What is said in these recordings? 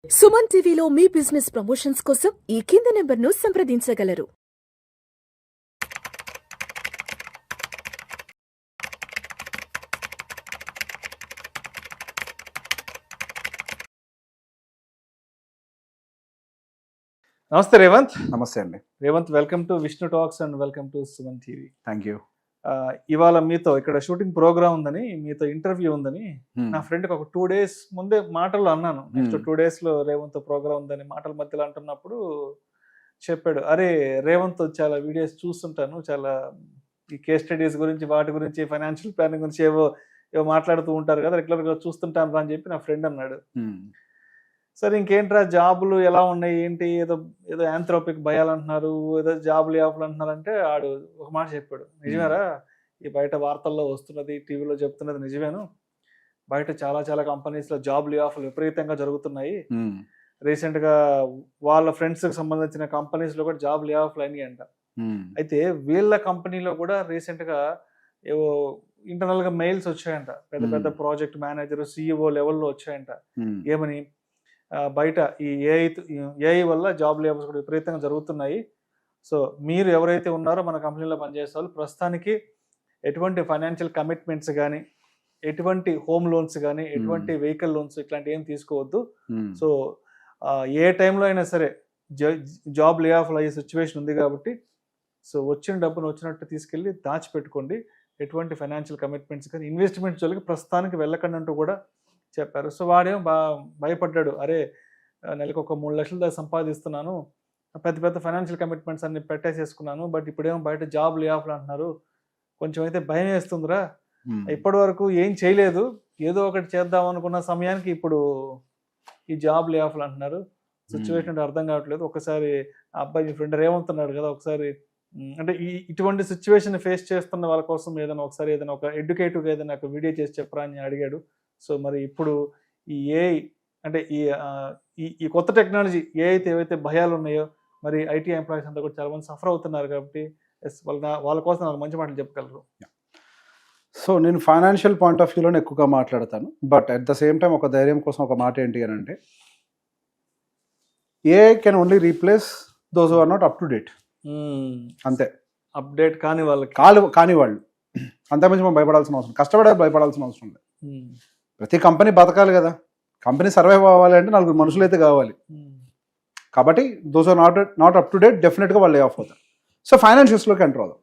సుమన్ టీవీలో మీ business promotions కోసం ఈ కింది నెంబర్ను సంప్రదించగలరు. నమస్తే రేవంత్. నమస్తే అండి. Revanth, welcome to Vishnu talks and welcome to Suman TV. Thank you. ఇవాళ మీతో ఇక్కడ షూటింగ్ ప్రోగ్రామ్ ఉందని, మీతో ఇంటర్వ్యూ ఉందని నా ఫ్రెండ్కి ఒక 2 days ముందే మాటల్లో అన్నాను. నెక్స్ట్ 2 days లో రేవంత్ ప్రోగ్రామ్ ఉందని మాటల మధ్యలో అంటున్నప్పుడు చెప్పాడు, అరే రేవంత్ చాలా వీడియోస్ చూస్తుంటాను, చాలా ఈ కేస్ స్టడీస్ గురించి, వాటి గురించి, ఫైనాన్షియల్ ప్లానింగ్ గురించి ఏవో మాట్లాడుతూ ఉంటారు కదా, రెగ్యులర్గా చూస్తుంటాను రా అని చెప్పి నా ఫ్రెండ్ అన్నాడు. సరే ఇంకేంట్రా జాబులు ఎలా ఉన్నాయి ఏంటి, ఏదో ఏదో యాంథ్రోపిక్ భయాలు అంటున్నారు, ఏదో జాబ్ లే ఆఫ్లు అంటున్నారు అంటే ఆడు ఒక మాట చెప్పాడు, నిజమేరా ఈ బయట వార్తల్లో వస్తున్నది, టీవీలో చెప్తున్నది నిజమేను, బయట చాలా చాలా కంపెనీస్లో జాబ్ లే ఆఫ్లు విపరీతంగా జరుగుతున్నాయి. రీసెంట్గా వాళ్ళ ఫ్రెండ్స్కి సంబంధించిన కంపెనీస్లో కూడా జాబ్ లే ఆఫ్లు అయినాయి అంట. అయితే వీళ్ళ కంపెనీలో కూడా రీసెంట్గా ఏవో ఇంటర్నల్గా మెయిల్స్ వచ్చాయంట, పెద్ద పెద్ద ప్రాజెక్ట్ మేనేజర్, CEO లెవెల్లో వచ్చాయంట. ఏమని, బయట ఈ ఏఐ వల్ల జాబ్ లేబర్స్ కూడా విపరీతంగా జరుగుతున్నాయి. సో మీరు ఎవరైతే ఉన్నారో మన కంపెనీలో పనిచేసే వాళ్ళు ప్రస్తుతానికి ఎటువంటి ఫైనాన్షియల్ కమిట్మెంట్స్ కానీ, ఎటువంటి హోమ్ లోన్స్ కానీ, ఎటువంటి వెహికల్ లోన్స్ ఇట్లాంటి ఏం తీసుకోవద్దు. సో ఏ టైంలో అయినా సరే జాబ్ లే ఆఫ్ అయ్యే సిచ్యువేషన్ ఉంది కాబట్టి సో వచ్చిన డబ్బును వచ్చినట్టు తీసుకెళ్ళి దాచిపెట్టుకోండి. ఎటువంటి ఫైనాన్షియల్ కమిట్మెంట్స్ కానీ, ఇన్వెస్ట్మెంట్స్ జోలికి ప్రస్తుతానికి వెళ్ళకండి అంటూ కూడా చెప్పారు. సో వాడేమో భయపడ్డాడు, అరే నెలకు ఒక 3 లక్షల దాకా సంపాదిస్తున్నాను, పెద్ద పెద్ద ఫైనాన్షియల్ కమిట్మెంట్స్ అన్ని పెట్టేసేసుకున్నాను, బట్ ఇప్పుడేమో బయట జాబ్ లే ఆఫ్లు అంటున్నారు, కొంచెం అయితే భయం వేస్తుందిరా, ఇప్పటి వరకు ఏం చేయలేదు, ఏదో ఒకటి చేద్దాం అనుకున్న సమయానికి ఇప్పుడు ఈ జాబ్ లే ఆఫ్లు అంటున్నారు, సిచ్యువేషన్ అర్థం కావట్లేదు. ఒకసారి ఆ అబ్బాయి మీ ఫ్రెండ్ ఏమవుతున్నాడు కదా, ఒకసారి అంటే ఇటువంటి సిచ్యువేషన్ ఫేస్ చేస్తున్న వాళ్ళ కోసం ఏదైనా ఒకసారి ఏదైనా ఒక ఎడ్యుకేటివ్గా ఏదైనా ఒక వీడియో చేసి చెప్పరా అని అడిగాడు. సో మరి ఇప్పుడు ఈ ఏఐ అంటే ఈ కొత్త టెక్నాలజీ ఏవైతే భయాలు ఉన్నాయో, మరి ఐటీ ఎంప్లాయీస్ అంతా కూడా చాలా మంది సఫర్ అవుతున్నారు కాబట్టి వాళ్ళ కోసం నాకు మంచి మాటలు చెప్పగలరు. సో నేను ఫైనాన్షియల్ పాయింట్ ఆఫ్ వ్యూలోనే ఎక్కువగా మాట్లాడతాను, but at the same time ఒక ధైర్యం కోసం ఒక మాట ఏంటి అని అంటే, AI can only replace those who are not up to date. అంతే, అప్డేట్ కాని వాళ్ళు అంతకుమించి మనం భయపడాల్సిన అవసరం, కష్టపడే భయపడాల్సిన అవసరం లేదు. ప్రతి కంపెనీ బతకాలి కదా, కంపెనీ సర్వైవ్ అవ్వాలి అంటే 4 మనుషులు అయితే కావాలి. కాబట్టి those are not up to date, డెఫినెట్గా వాళ్ళు లే ఆఫ్ అవుతారు. సో ఫైనాన్షియల్స్లోకి ఎంటర్ అవుదాం.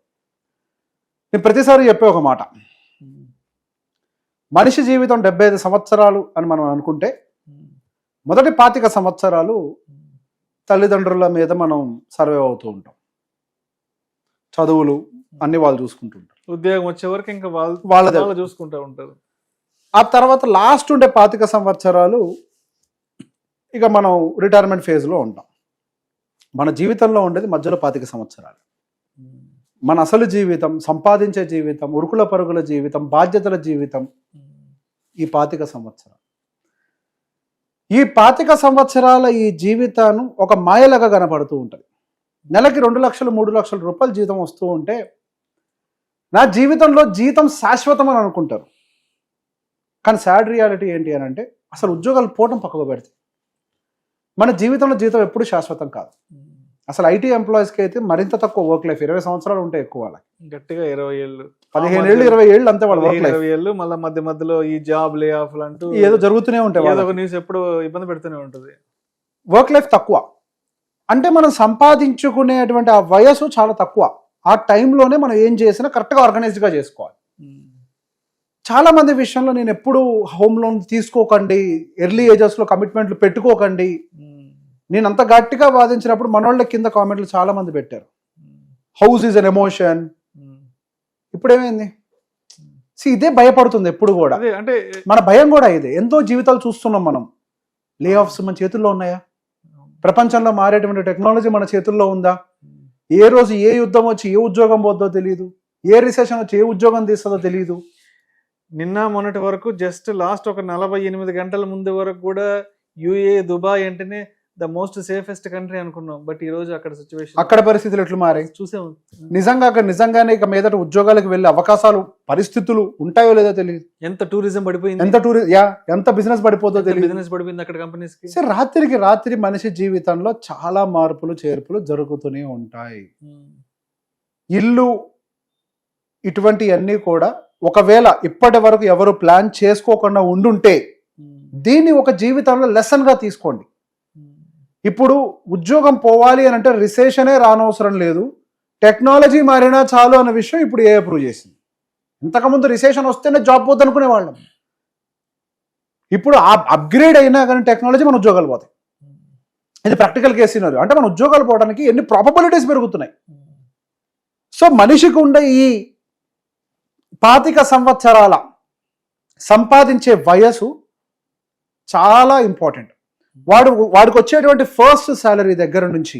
నేను ప్రతిసారి చెప్పే ఒక మాట, మనిషి జీవితం 75 సంవత్సరాలు అని మనం అనుకుంటే మొదటి 25 సంవత్సరాలు తల్లిదండ్రుల మీద మనం సర్వైవ్ అవుతూ ఉంటాం, చదువులు అన్ని వాళ్ళు చూసుకుంటుంటారు, ఉద్యోగం వచ్చే వరకు ఇంకా వాళ్ళ చూసుకుంటూ ఉంటారు. ఆ తర్వాత లాస్ట్ ఉండే 25 సంవత్సరాలు ఇక మనం రిటైర్మెంట్ ఫేజ్లో ఉంటాం. మన జీవితంలో ఉండేది మధ్యలో 25 సంవత్సరాలు. మన అసలు జీవితం, సంపాదించే జీవితం, ఉరుకుల పరుగుల జీవితం, బాధ్యతల జీవితం ఈ 25 సంవత్సరాలు. ఈ 25 సంవత్సరాల ఈ జీవితాన్ని ఒక మాయలాగా కనపడుతూ ఉంటుంది. నెలకి 2 లక్షలు 3 లక్షల రూపాయలు జీతం వస్తూ ఉంటే నా జీవితంలో జీతం శాశ్వతం అని అనుకుంటారు. కానీ సాడ్ రియాలిటీ ఏంటి అని అంటే, అసలు ఉద్యోగాలు పోవడం పక్కకు పెడితే మన జీవితంలో జీతం ఎప్పుడు శాశ్వతం కాదు. అసలు ఐటీ ఎంప్లాయీస్కి అయితే మరింత తక్కువ వర్క్ లైఫ్, 20 సంవత్సరాలు ఉంటాయి ఎక్కువ, వాళ్ళకి గట్టిగా 20 ఏళ్ళు, 15 ఏళ్ళు 20 ఏళ్ళు అంతే వాళ్ళ వర్క్ లైఫ్. 20 ఏళ్ళు మళ్ళీ మధ్యలో ఈ జాబ్ లే ఆఫ్ అంటూ ఏదో జరుగుతూనే ఉంటాయి, ఏదో ఒక న్యూస్ ఎప్పుడు ఇబ్బంది పెడుతూనే ఉంటుంది. వర్క్ లైఫ్ తక్కువ అంటే మనం సంపాదించుకునేటువంటి ఆ వయసు చాలా తక్కువ. ఆ టైంలోనే మనం ఏం చేసినా కరెక్ట్గా ఆర్గనైజ్డ్గా చేసుకోవాలి. చాలా మంది విషయంలో నేను ఎప్పుడు హోమ్ లోన్ తీసుకోకండి, ఎర్లీ ఏజెస్లో కమిట్మెంట్లు పెట్టుకోకండి, నేను అంత గట్టిగా వాదించినప్పుడు మనోళ్ళ కింద కామెంట్లు చాలా మంది పెట్టారు, హౌస్ ఈజ్ అన్ ఎమోషన్. ఇప్పుడేమైంది, ఇదే భయపడుతుంది ఎప్పుడు కూడా, అంటే మన భయం కూడా ఇదే. ఎంతో జీవితాలు చూస్తున్నాం మనం, లే ఆఫ్స్ మన చేతుల్లో ఉన్నాయా? ప్రపంచంలో మారేటువంటి టెక్నాలజీ మన చేతుల్లో ఉందా? ఏ రోజు ఏ యుద్ధం వచ్చి ఏ ఉద్యోగం పోద్దో తెలియదు, ఏ రిసెషన్ వచ్చి ఏ ఉద్యోగం తీస్తుందో తెలియదు. నిన్న మొన్నటి వరకు జస్ట్ లాస్ట్ ఒక 48 గంటల ముందు వరకు కూడా యూఏ, దుబాయ్ అంటేనే ద మోస్ట్ సేఫెస్ట్ కంట్రీ అనుకున్నాం, బట్ ఈ రోజు అక్కడ సిచ్యువేషన్, అక్కడ పరిస్థితులు ఎట్లు మారాయి చూసాము. నిజంగా అక్కడ నిజంగానే ఇక మీదట ఉద్యోగాలకు వెళ్ళే అవకాశాలు పరిస్థితులు ఉంటాయో లేదో తెలియదు. ఎంత టూరిజం పడిపోయింది, ఎంత బిజినెస్ పడిపోతుందో తెలియదు. బిజినెస్ పడిపోయింది అక్కడ కంపెనీస్ కి. సరే, రాత్రికి రాత్రి మనిషి జీవితంలో చాలా మార్పులు చేర్పులు జరుగుతూనే ఉంటాయి. ఇల్లు ఇటువంటివన్నీ కూడా ఒకవేళ ఇప్పటి వరకు ఎవరు ప్లాన్ చేసుకోకుండా ఉండుంటే దీన్ని ఒక జీవితంలో లెసన్ గా తీసుకోండి. ఇప్పుడు ఉద్యోగం పోవాలి అని అంటే రిసెషనే రానవసరం లేదు, టెక్నాలజీ మారినా చాలు అన్న విషయం ఇప్పుడు ఏ ప్రూవ్ చేసింది. ఇంతకుముందు రిసెషన్ వస్తేనే జాబ్ పోద్ది అనుకునే వాళ్ళం. ఇప్పుడు అప్గ్రేడ్ అయినా కానీ టెక్నాలజీ మన ఉద్యోగాలు పోతాయి. ఇది ప్రాక్టికల్ కేసు సినారియో. అంటే మన ఉద్యోగాలు పోవడానికి ఎన్ని ప్రాబబిలిటీస్ పెరుగుతున్నాయి. సో మనిషికి ఉండే ఈ 25 సంవత్సరాల సంపాదించే వయసు చాలా ఇంపార్టెంట్. వాడికి వచ్చేటువంటి ఫస్ట్ శాలరీ దగ్గర నుంచి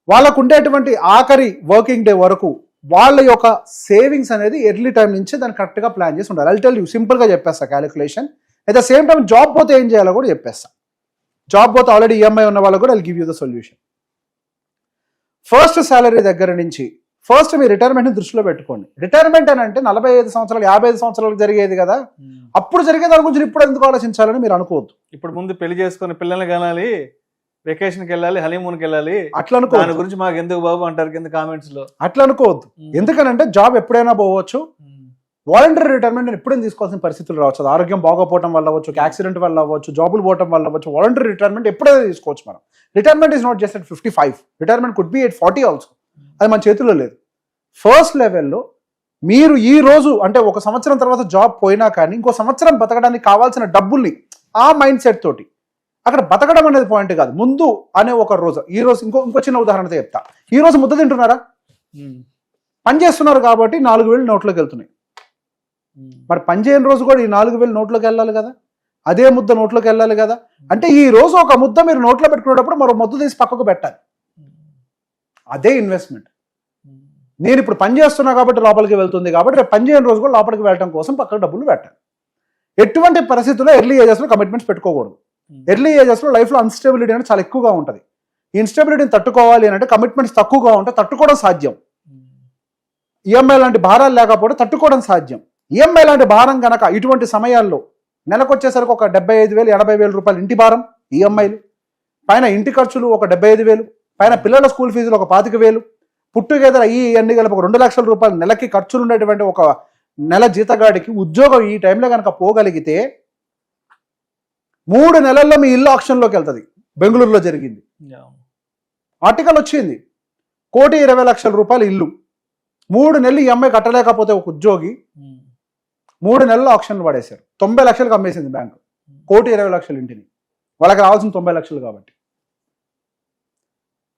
వాళ్ళకు ఉండేటువంటి ఆఖరి వర్కింగ్ డే వరకు వాళ్ళ యొక్క సేవింగ్స్ అనేది ఎర్లీ టైం నుంచి దాన్ని కరెక్ట్గా ప్లాన్ చేసి ఉండాలి. ఐ టెల్ యూ, సింపుల్గా చెప్పేస్తా calculation. At the same time job పోతే ఏం చేయాలో కూడా చెప్పేస్తా. జాబ్ పోతే ఆల్రెడీ ఈఎంఐ ఉన్న వాళ్ళకు కూడా I give you the solution. First salary దగ్గర నుంచి ఫస్ట్ మీ రిటైర్మెంట్ని దృష్టిలో పెట్టుకోండి. రిటైర్మెంట్ అని అంటే 45 సంవత్సరాలు 55 సంవత్సరాలకు జరిగేది కదా, అప్పుడు జరిగే దాని గురించి ఇప్పుడు ఎందుకు ఆలోచించాలని మీరు అనుకోవద్దు. ఇప్పుడు ముందు పెళ్లి చేసుకుని పిల్లల్ని కనాలి, వెకేషన్కి వెళ్ళాలి, హనీమూన్కి వెళ్ళాలి, అట్లా అనుకో. దాని గురించి మాకు ఎందుకు బాబు అంటారు కింద కామెంట్స్ లో. అట్లా అనుకోవద్దు. ఎందుకనంటే జాబ్ ఎప్పుడైనా పోవచ్చు. వాలంటరీ రిటైర్మెంట్ ఎప్పుడైనా తీసుకోవాల్సిన పరిస్థితులు రావచ్చు. అది ఆరోగ్యం బాగోపోవడం వల్ల అవ్వచ్చు, యాక్సిడెంట్ వల్ల అవ్వచ్చు, జాబులు పోవడం వల్ల అవ్వచ్చు. వాలంటరీ రిటైర్మెంట్ ఎప్పుడైనా తీసుకోవచ్చు మనం. Retirement is not just at 55. Retirement could be at 40 also. అది మన చేతుల్లో లేదు. ఫస్ట్ లెవెల్లో మీరు ఈ రోజు అంటే ఒక సంవత్సరం తర్వాత జాబ్ పోయినా కానీ ఇంకో సంవత్సరం బతకడానికి కావాల్సిన డబ్బుల్ని ఆ మైండ్ సెట్ తోటి, అక్కడ బతకడం అనేది పాయింట్ కాదు, ముందు అనే ఒక రోజు. ఈ రోజు ఇంకో చిన్న ఉదాహరణతో చెప్తా. ఈ రోజు ముద్ద తింటున్నారా? పని చేస్తున్నారు కాబట్టి 4,000 నోట్లోకి వెళ్తున్నాయి. మరి పని చేయని రోజు కూడా ఈ 4,000 నోట్లోకి వెళ్ళాలి కదా, అదే ముద్ద నోట్లోకి వెళ్ళాలి కదా. అంటే ఈ రోజు ఒక ముద్ద మీరు నోట్లో పెట్టుకునేటప్పుడు మరో ముద్ద తీసి పక్కకు పెట్టాలి. అదే ఇన్వెస్ట్మెంట్. నేను ఇప్పుడు పని చేస్తున్నా కాబట్టి లోపలికి వెళ్తుంది కాబట్టి రేపు పని చేయని రోజు కూడా లోపలికి వెళ్ళడం కోసం పక్కకు డబ్బులు పెట్టాలి. ఎటువంటి పరిస్థితుల్లో ఎర్లీ ఏజెస్లో కమిట్మెంట్స్ పెట్టుకోకూడదు. ఎర్లీ ఏజెస్లో లైఫ్లో అన్స్టెబిలిటీ అనేది చాలా ఎక్కువగా ఉంటుంది. ఈ ఇన్స్టెబిలిటీని తట్టుకోవాలి అని అంటే కమిట్మెంట్స్ తక్కువగా ఉంటే తట్టుకోవడం సాధ్యం. ఈఎంఐ లాంటి భారాలు లేకపోతే తట్టుకోవడం సాధ్యం. ఈఎంఐ లాంటి భారం కనుక ఇటువంటి సమయాల్లో నెలకొచ్చేసరికి ఒక 75,000 80,000 రూపాయలు ఇంటి భారం, ఈఎంఐలు పైన ఇంటి ఖర్చులు ఒక 75,000, పైన పిల్లల స్కూల్ ఫీజులు ఒక 25,000, పుట్టుగెదర అన్ని కలిపి ఒక 2 లక్షల రూపాయలు నెలకి ఖర్చులు ఉండేటువంటి ఒక నెల జీతగాడికి ఉద్యోగం ఈ టైంలో కనుక పోగలిగితే 3 నెలల్లో మీ ఇల్లు ఆక్షన్లోకి వెళ్తుంది. బెంగళూరులో జరిగింది, ఆర్టికల్ వచ్చింది. 1,20,00,000 రూపాయలు ఇల్లు 3 నెలలు ఈఎంఐ కట్టలేకపోతే ఒక ఉద్యోగి 3 నెలలు ఆక్షన్లు పడేశారు. 90 లక్షలకు అమ్మేసింది బ్యాంకు 1,20,00,000 ఇంటిని. వాళ్ళకి రావాల్సిన 90 లక్షలు కాబట్టి.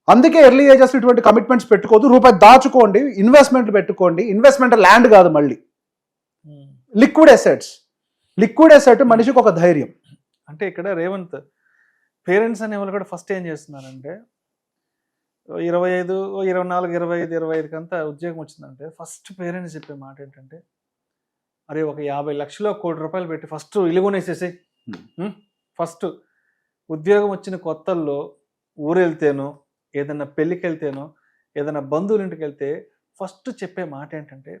అందుకే ఎర్లీ ఏజెస్ ఇటువంటి కమిట్మెంట్స్ పెట్టుకోవద్దు. రూపాయి దాచుకోండి, ఇన్వెస్ట్మెంట్ పెట్టుకోండి. ఇన్వెస్ట్మెంట్ ల్యాండ్ కాదు, మళ్ళీ లిక్విడ్ అసెట్స్. లిక్విడ్ అసెట్ మనిషికి ఒక ధైర్యం. అంటే ఇక్కడ రేవంత్ పేరెంట్స్ అనే వాళ్ళు కూడా ఫస్ట్ ఏం చేస్తున్నారంటే 25, 24, 25, 25 కంతా ఉద్యోగం వచ్చిందంటే ఫస్ట్ పేరెంట్స్ చెప్పే మాట ఏంటంటే, అరే ఒక 50 లక్షలు 1 కోటి రూపాయలు పెట్టి ఫస్ట్ ఇల్లు కొనేసేసి, ఫస్ట్ ఉద్యోగం వచ్చిన కొత్తల్లో ఊరు వెళ్తేనో ఏదైనా పెళ్ళికి వెళ్తేనో ఏదైనా బంధువుల ఇంటికి వెళ్తే ఫస్ట్ చెప్పే మాట ఏంటంటే,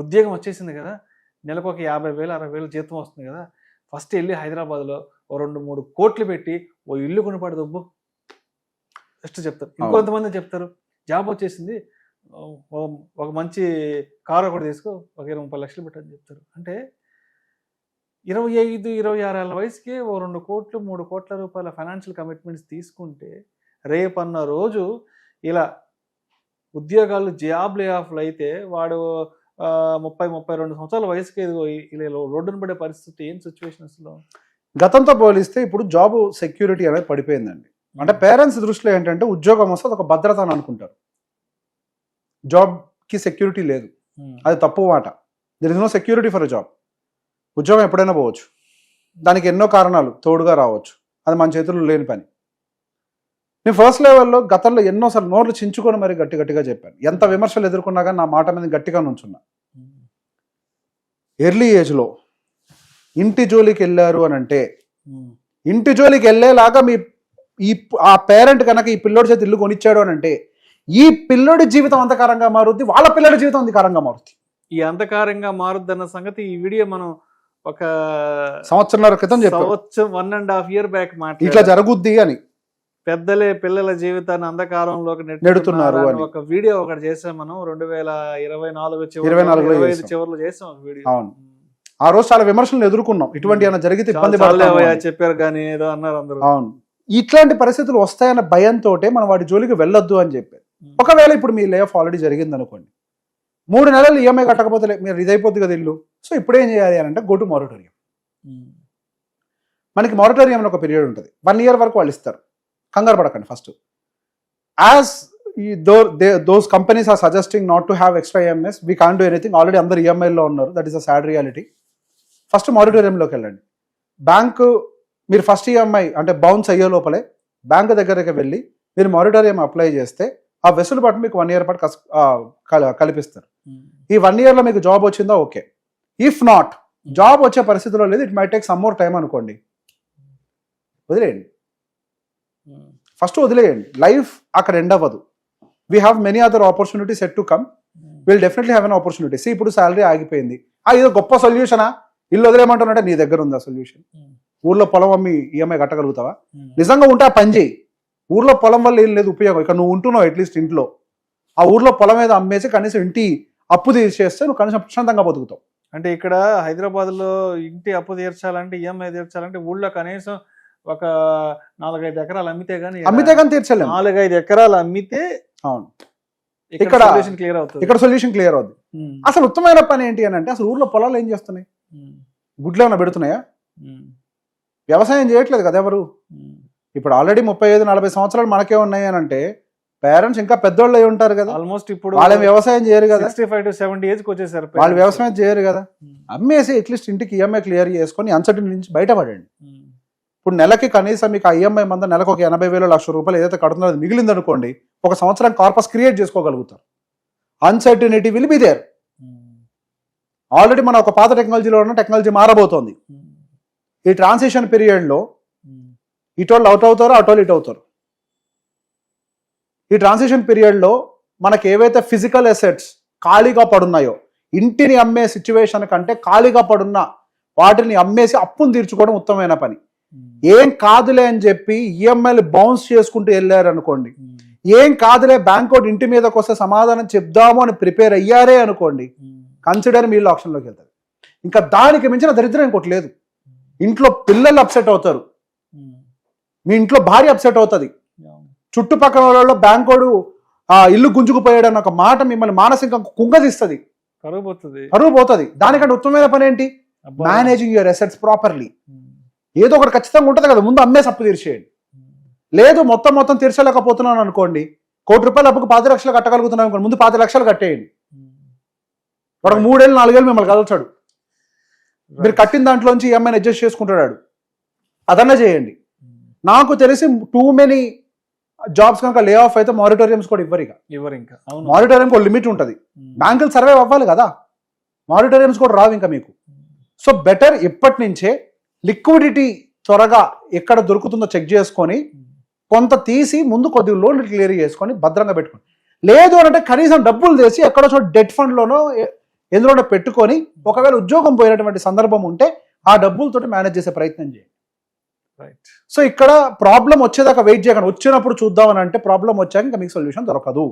ఉద్యోగం వచ్చేసింది కదా, నెలకు ఒక 50,000 60,000 జీతం వస్తుంది కదా, ఫస్ట్ వెళ్ళి హైదరాబాద్లో ఓ 2-3 కోట్లు పెట్టి ఓ ఇల్లు కొనిపడి దొబ్బు ఫస్ట్ చెప్తారు. ఇంకొంతమంది చెప్తారు జాబ్ వచ్చేసింది ఒక మంచి కారు ఒకటి తీసుకో ఒక 20-30 లక్షలు పెట్టని చెప్తారు. అంటే 25, 26 ఏళ్ళ వయసుకే ఓ 2 కోట్లు 3 కోట్ల రూపాయల ఫైనాన్షియల్ కమిట్మెంట్స్ తీసుకుంటే రేపన్న రోజు ఇలా ఉద్యోగాలు జాబ్ లే ఆఫ్లు అయితే వాడు 30-32 సంవత్సరాల వయసుకి ఇలా రోడ్డును పడే పరిస్థితి ఏం సిచ్యువేషన్స్లో. గతంతో పోలిస్తే ఇప్పుడు జాబ్ సెక్యూరిటీ అనేది పడిపోయిందండి. అంటే పేరెంట్స్ దృష్టిలో ఏంటంటే ఉద్యోగం వస్తే అదొక భద్రత అని అనుకుంటారు. జాబ్కి సెక్యూరిటీ లేదు, అది తప్పు మాట. There is no security for a job. ఉద్యోగం ఎప్పుడైనా పోవచ్చు, దానికి ఎన్నో కారణాలు తోడుగా రావచ్చు, అది మన చేతుల్లో లేని పని. నేను ఫస్ట్ లెవెల్లో గతంలో ఎన్నోసార్లు నోర్లు చించుకొని మరి గట్టిగా చెప్పాను. ఎంత విమర్శలు ఎదుర్కొన్నా కానీ నా మాట మీద గట్టిగా నుంచున్నా. ఎర్లీ ఏజ్లో ఇంటి జోలికి వెళ్ళారు అని అంటే ఇంటి జోలికి వెళ్ళేలాగా ఆ పేరెంట్ కనుక ఈ పిల్లోడి చేతి ఇల్లు కొనిచ్చాడు అని అంటే ఈ పిల్లోడి జీవితం అంధకారంగా మారుద్ది, వాళ్ళ పిల్లడి జీవితం అంధకారంగా మారుద్ది. ఈ అంధకారంగా మారుద్దన్న సంగతి ఈ వీడియో మనం ఒక సంవత్సరాల క్రితం చెప్పాం, 1.5 year బ్యాక్ ఇట్లా జరుగుద్ది అని. పెద్దలే పిల్లల జీవితాన్ని అంధకారంలోకి నెడుతున్నారు అని ఒక వీడియో ఒకటి చేసాం మనం 2024 చివరిలో చేసాం ఒక వీడియో. అవును, ఆ రోజు చాలా విమర్శలను ఎదుర్కొన్నాం, ఇటువంటి ఏమైనా జరిగితే ఇబ్బంది చెప్పారు కానీ ఏదో అన్నారు అందరూ. అవును, ఇట్లాంటి పరిస్థితులు వస్తాయన్న భయంతో మనం వాటి జోలికి వెళ్ళొద్దు అని చెప్పారు. ఒకవేళ ఇప్పుడు మీ లే ఆఫ్ ఆల్రెడీ జరిగింది అనుకోండి, 3 నెలలు ఈఎంఐ కట్టకపోతే మీరు ఇదైపోద్ది కదా ఇల్లు. సో ఇప్పుడు ఏం చేయాలి అని అంటే గో టు మారటోరియం. మనకి మారటోరియం అని ఒక పీరియడ్ ఉంటుంది, 1 year వరకు వాళ్ళు ఇస్తారు. కంగారు పడకండి. First as those companies are suggesting not to have extra EMIs, we can't do anything, already అందరు ఈఎంఐలో ఉన్నారు, that is a sad reality. First మారటోరియంలోకి వెళ్ళండి. బ్యాంకు మీరు ఫస్ట్ ఈఎంఐ అంటే బౌన్స్ అయ్యే లోపలే బ్యాంకు దగ్గరికి వెళ్ళి మీరు మారటోరియం అప్లై చేస్తే ఆ వెసులుబాటు మీకు 1 year పాటు కల్పిస్తారు. ఈ 1 yearలో మీకు జాబ్ వచ్చిందా ఓకే, ఇఫ్ నాట్ జాబ్ వచ్చే పరిస్థితిలో లేదు, it might take some more time అనుకోండి, వదిలేయండి. ఫస్ట్ వదిలేయండి, లైఫ్ అక్కడ ఎండ్ అవ్వదు. We have many other opportunities to come, will definitely have an opportunity. See ఇప్పుడు శాలరీ ఆగిపోయింది, ఇదో గొప్ప సొల్యూషనా, ఇల్లు వదిలేయమంటున్నట్టే నీ దగ్గర ఉందా సొల్యూషన్? ఊర్లో పొలం అమ్మి ఈఎంఐ కట్టగలుగుతావా? నిజంగా ఉంటే ఆ పని చేయి. ఊర్లో పొలం వల్ల ఏం లేదు ఉపయోగం, ఇక్కడ నువ్వు ఉంటున్నావు అట్లీస్ట్ ఇంట్లో, ఆ ఊర్లో పొలం మీద అమ్మేసి కనీసం ఇంటి అప్పు తీసేస్తే నువ్వు కనీసం ప్రశాంతంగా బతుకుతావు. అంటే ఇక్కడ హైదరాబాద్ లో ఇంటి అప్పు తీర్చాలంటే ఈఎంఐ తీర్చాలంటే ఊళ్ళో కనీసం ఒక 4-5 ఎకరాలు అమ్మితే కానీ తీర్చలేము. 4-5 ఎకరాలు అమ్మితే అవును ఇక్కడ క్లియర్ అవుతుంది, ఇక్కడ సొల్యూషన్ క్లియర్ అవుతుంది. అసలు ఉత్తమమైన పని ఏంటి అని అంటే, అసలు ఊర్లో పొలాలు ఏం చేస్తున్నాయి? గుడ్లు ఏమైనా పెడుతున్నాయా? వ్యవసాయం చేయట్లేదు కదా ఎవరు. ఇప్పుడు ఆల్రెడీ 35-40 సంవత్సరాలు మనకే ఉన్నాయి అని అంటే పేరెంట్స్ ఇంకా పెద్దోళ్ళు అయి ఉంటారు కదా, ఆల్మోస్ట్ ఇప్పుడు వాళ్ళు వ్యవసాయం చేయరు కదా, 65 to 70 ఏజ్కి వచ్చేసారు, వాళ్ళు వ్యవసాయం చేయరు కదా. అమ్మేసి అట్లీస్ట్ ఇంటికి ఈఎంఐ క్లియర్ చేసుకొని అన్సర్టెనిటీ నుంచి బయటపడండి. ఇప్పుడు నెలకి కనీసం మీకు ఈఎంఐ మంద నెలకు ఒక 80,000 లక్ష రూపాయలు ఏదైతే కడుతున్నారో అది మిగిలింది అనుకోండి, ఒక సంవత్సరం కార్పస్ క్రియేట్ చేసుకోగలుగుతారు. Uncertainty will be there. Already మన ఒక పాత టెక్నాలజీలో ఉన్న టెక్నాలజీ మారబోతోంది. ఈ ట్రాన్సిషన్ పీరియడ్లో ఇటోళ్ళు అవుట్ అవుతారో అటోళ్ళు ఇటు అవుతారు. ఈ ట్రాన్సిషన్ పీరియడ్లో మనకి ఏవైతే ఫిజికల్ అసెట్స్ ఖాళీగా పడున్నాయో, ఇంటిని అమ్మే సిచ్యువేషన్ కంటే ఖాళీగా పడున్న వాటిని అమ్మేసి అప్పును తీర్చుకోవడం ఉత్తమమైన పని. ఏం కాదులే అని చెప్పి ఈఎంఐలు బౌన్స్ చేసుకుంటూ వెళ్ళారు అనుకోండి, ఏం కాదులే బ్యాంక్ ఒకటి ఇంటి మీదకి వస్తే సమాధానం చెప్దాము అని ప్రిపేర్ అయ్యారే అనుకోండి, కన్సిడర్ మీ ఆప్షన్లోకి వెళ్తారు. ఇంకా దానికి మించిన దరిద్రం ఇంకోటి లేదు. ఇంట్లో పిల్లలు అప్సెట్ అవుతారు, మీ ఇంట్లో భార్య అప్సెట్ అవుతుంది, చుట్టుపక్కల వాళ్ళలో బ్యాంకోడు ఆ ఇల్లు గుంజుకుపోయాడన్న ఒక మాట మిమ్మల్ని మానసికంగా కుంగదీస్తుంది, కరువు పోతుంది. దానికంటే ఉత్తమమైన పని ఏంటి? Managing your assets properly. ఏదో ఒకటి ఖచ్చితంగా ఉంటుంది కదా, ముందు అమ్మేసి అప్పు తీర్చేయండి. లేదు మొత్తం తీర్చలేకపోతున్నాను అనుకోండి, 1 కోటి రూపాయలు అప్పుకు 10 లక్షలు కట్టగలుగుతున్నాను అనుకోండి, ముందు 10 లక్షలు కట్టేయండి. వాడు 3-4 ఏళ్ళు మిమ్మల్ని కదల్చాడు, మీరు కట్టిన దాంట్లోంచి ఈఎంఐని అడ్జస్ట్ చేసుకుంటాడు, అదన్నా చేయండి. నాకు తెలిసి టూ మెనీ జాబ్స్ కనుక లే ఆఫ్ అయితే మారిటోరియంస్ కూడా ఇవ్వరు. ఇంకా మారిటోరియం కూడా లిమిట్ ఉంటుంది, బ్యాంకులు సర్వైవ్ అవ్వాలి కదా, మారిటోరియంస్ కూడా రావు ఇంకా మీకు. సో బెటర్ ఇప్పటి నుంచే లిక్విడిటీ త్వరగా ఎక్కడ దొరుకుతుందో చెక్ చేసుకొని కొంత తీసి ముందు కొద్దిగా లోన్లు క్లియర్ చేసుకొని భద్రంగా పెట్టుకోండి. లేదు అంటే కనీసం డబ్బులు తెసి ఎక్కడో చోట డెట్ ఫండ్లోనో ఎందులోనో పెట్టుకొని ఒకవేళ ఉద్యోగం పోయినటువంటి సందర్భం ఉంటే ఆ డబ్బులతోటి మేనేజ్ చేసే ప్రయత్నం చేయండి. సో ఇక్కడ ప్రాబ్లం వచ్చేదాకా వెయిట్ చేయకండి, వచ్చినప్పుడు చూద్దామని అంటే ప్రాబ్లం వచ్చాక ఇంకా మీకు సొల్యూషన్ దొరకదు.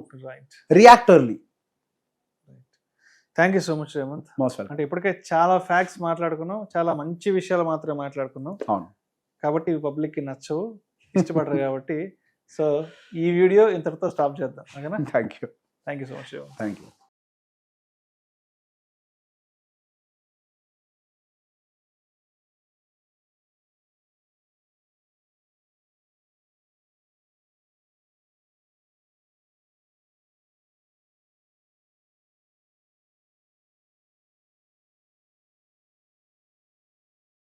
React early. Thank you so much Revanth. అంటే ఇప్పటికే చాలా ఫ్యాక్ట్స్ మాట్లాడుకున్నాం, చాలా మంచి విషయాలు మాత్రమే మాట్లాడుకున్నాం. అవును, కాబట్టి పబ్లిక్కి నచ్చవు, ఇష్టపడరు కాబట్టి సో ఈ వీడియో ఇంతటితో స్టాప్ చేద్దాం. ఓకేనా? Thank you so much. Thank you.